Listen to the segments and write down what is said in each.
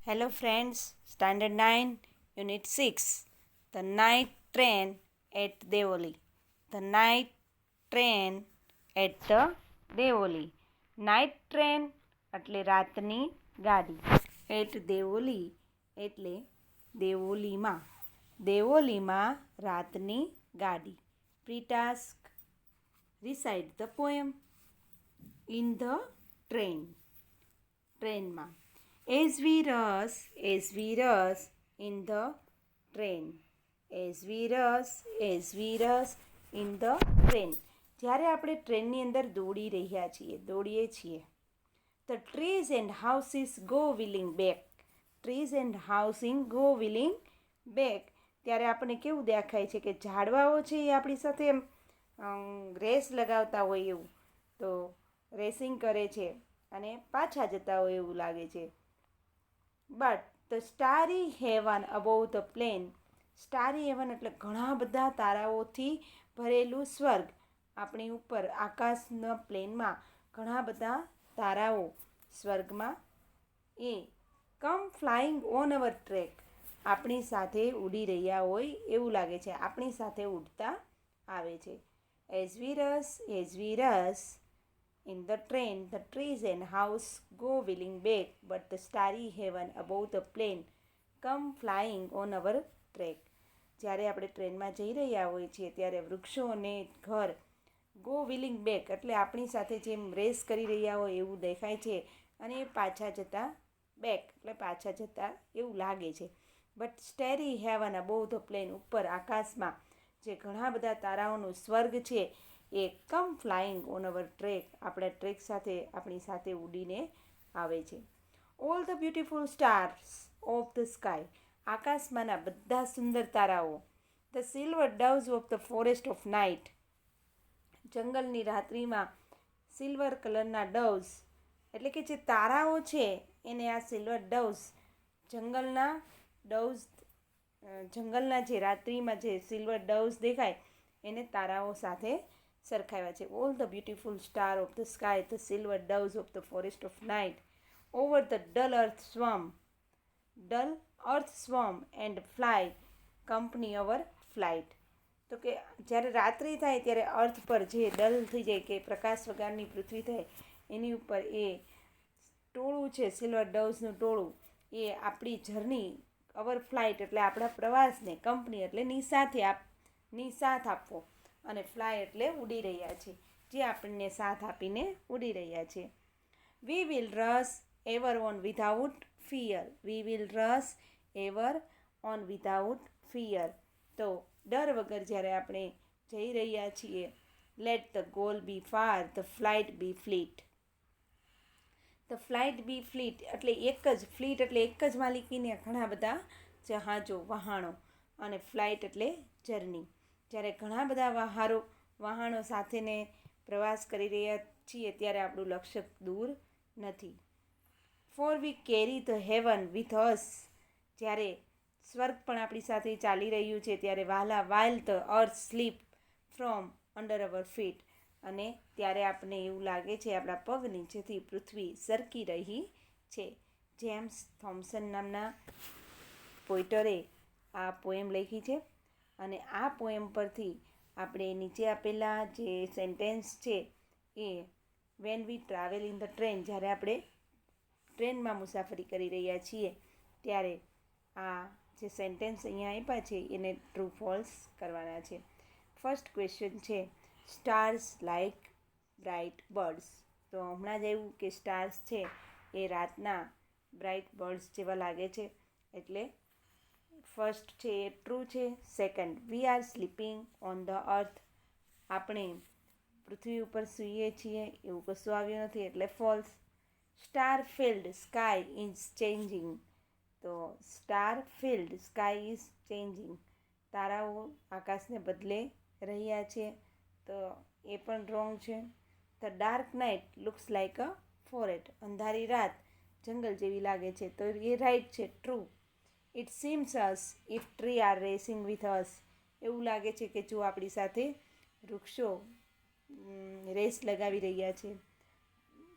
Hello friends, Standard 9, Unit 6. The night train at Devoli. The night train at the Devoli. Night train એટલે રાતની ગાડી. At Deoli એટલે દેવોલીમાં. દેવોલીમાં રાતની ગાડી. Pretask recite the poem in the ટ્રેનમાં. As we rush in the train. As we rush in the train. જ્યારે આપણે ટ્રેનની અંદર દોડીએ છીએ. The trees and houses go wheeling back. Trees and housing go wheeling back. ત્યારે આપણને કેવું દેખાય છે કે ઝાડવાઓ છે એ આપણી સાથે રેસ લગાવતા હોય એવું. તો રેસિંગ કરે છે અને પાછા જતા હોય એવું લાગે છે. But the starry heaven above the plane. Starry heaven એટલે ઘણા બધા તારાઓથી ભરેલું સ્વર્ગ. આપણી ઉપર આકાશના પ્લેનમાં ઘણા બધા તારાઓ સ્વર્ગમાં એ come flying on our track. આપણી સાથે ઉડી રહ્યા હોય એવું લાગે છે, આપણી સાથે ઉડતા આવે છે. એઝ વી રસ in the train, the trees and house go wheeling back, but the starry heaven above the plane come flying on our track. જ્યારે આપણે ટ્રેનમાં જઈ રહ્યા હોઈએ છીએ ત્યારે વૃક્ષો અને ઘર ગો વ્હીલિંગ બેક એટલે આપણી સાથે જેમ રેસ કરી રહ્યા હોય એવું દેખાય છે અને પાછા જતા બેક એટલે પાછા જતા એવું લાગે છે. But starry heaven above the plane ઉપર આકાશમાં જે ઘણા બધા તારાઓનું સ્વર્ગ છે એ come flying on our track આપણા ટ્રેક સાથે આપણી સાથે ઉડીને આવે છે. All the beautiful stars of the sky. આકાશમાંના બધા સુંદર તારાઓ. The silver doves of the forest of night. જંગલની રાત્રિમાં સિલ્વર કલરના ડવ્સ એટલે કે જે તારાઓ છે એને આ સિલ્વર ડવ્સ જંગલના જે રાત્રિમાં જે સિલ્વર ડવ્સ દેખાય એને તારાઓ સાથે સરખાવ્યા છે. All the beautiful star of the sky, the silver doves of the forest of night, over the dull earth swarm and fly company our flight. તો કે જ્યારે રાત્રિ થાય ત્યારે અર્થ પર જે ડલ થઈ જાય કે પ્રકાશ વગરની પૃથ્વી થાય એની ઉપર એ ટોળું છે સિલ્વર ડવ્સનું ટોળું એ આપણી જર્ની અવર ફ્લાઇટ એટલે આપણા પ્રવાસને કંપની એટલે નિસાથ આપવો અને ફ્લાય એટલે ઉડી રહ્યા છે, જે આપણને સાથ આપીને ઉડી રહ્યા છે. We will rush ever on without fear. We will rush ever on without fear. તો ડર વગર જ્યારે આપણે જઈ રહ્યા છીએ. Let the goal be far, the flight be fleet. The flight be fleet એટલે એક જ માલિકીને ઘણા બધા જહાજો વહાણો અને ફ્લાઇટ એટલે જર્ની. જ્યારે ઘણા બધા વાહનો સાથેને પ્રવાસ કરી રહ્યા છીએ ત્યારે આપણું લક્ષ્ય દૂર નથી. For we carry the heaven with us. જ્યારે સ્વર્ગ પણ આપણી સાથે ચાલી રહ્યું છે ત્યારે while the earth slip from under our feet. અને ત્યારે આપણને એવું લાગે છે આપણા પગ નીચેથી પૃથ્વી સરકી રહી છે. જેમ્સ થોમ્સન નામના પોઈટરે આ પોએમ લખી છે અને આ પોએમ પરથી આપણે નીચે આપેલા જે સેન્ટેન્સ છે એ when we travel in the train, જ્યારે આપણે ટ્રેનમાં મુસાફરી કરી રહ્યા છીએ ત્યારે આ જે સેન્ટેન્સ અહીંયા આપ્યા છે એને ટ્રુ ફોલ્સ કરવાના છે. ફર્સ્ટ ક્વેશ્ચન છે સ્ટાર્સ લાઇક બ્રાઇટ બર્ડ્સ. તો હમણાં જ એવું કે સ્ટાર્સ છે એ રાતના બ્રાઇટ બર્ડ્સ જેવા લાગે છે એટલે ફર્સ્ટ છે એ ટ્રુ છે. Second, we are sleeping on the earth. આપણે પૃથ્વી ઉપર સૂઈએ છીએ એવું કશું આવ્યું નથી એટલે false. Star field sky is changing. તો star field sky is changing. તારાઓ આકાશને બદલે રહ્યા છે તો એ પણ રોંગ છે. The dark night looks like a forest. અંધારી રાત જંગલ જેવી લાગે છે તો એ રાઈટ છે, true. It seems as if tree are racing with us. એવું લાગે છે કે જો આપણી સાથે વૃક્ષો રેસ લગાવી રહ્યા છે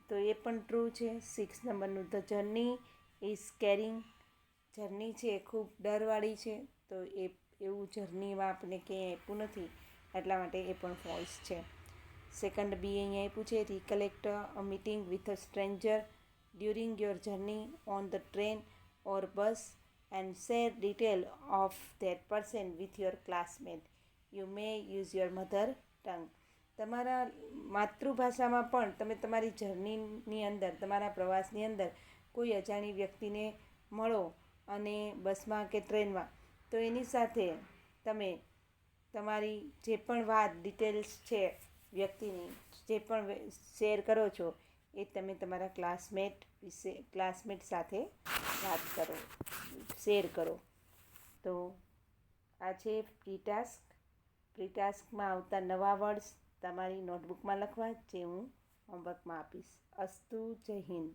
તો એ પણ ટ્રુ છે. 6 નંબરનું the journey is caring journey છે એ ખૂબ ડરવાળી છે, તો એવું જર્નીમાં આપણને ક્યાંય આપ્યું નથી, એટલા માટે એ પણ ફોલ્સ છે. સેકન્ડ બી અહીંયા આપ્યું છે, recollect a meeting with a stranger during your journey on the train or bus and share detail of that person with your classmate. You may use your mother tongue. તમારા માતૃભાષામાં પણ તમે તમારી જર્નીની અંદર, તમારા પ્રવાસની અંદર કોઈ અજાણી વ્યક્તિને મળો અને બસમાં કે ટ્રેનમાં, તો એની સાથે તમે તમારી જે પણ વાત ડિટેલ્સ છે વ્યક્તિની, જે પણ શેર કરો છો એ તમે તમારા ક્લાસમેટ સાથે વાત કરો, શેર કરો. તો આ છે પ્રી ટાસ્કમાં આવતા નવા વર્ડ્સ તમારી નોટબુકમાં લખવા, જે હું હોમવર્કમાં આપીશ. અસ્તુ. જય હિન્દ.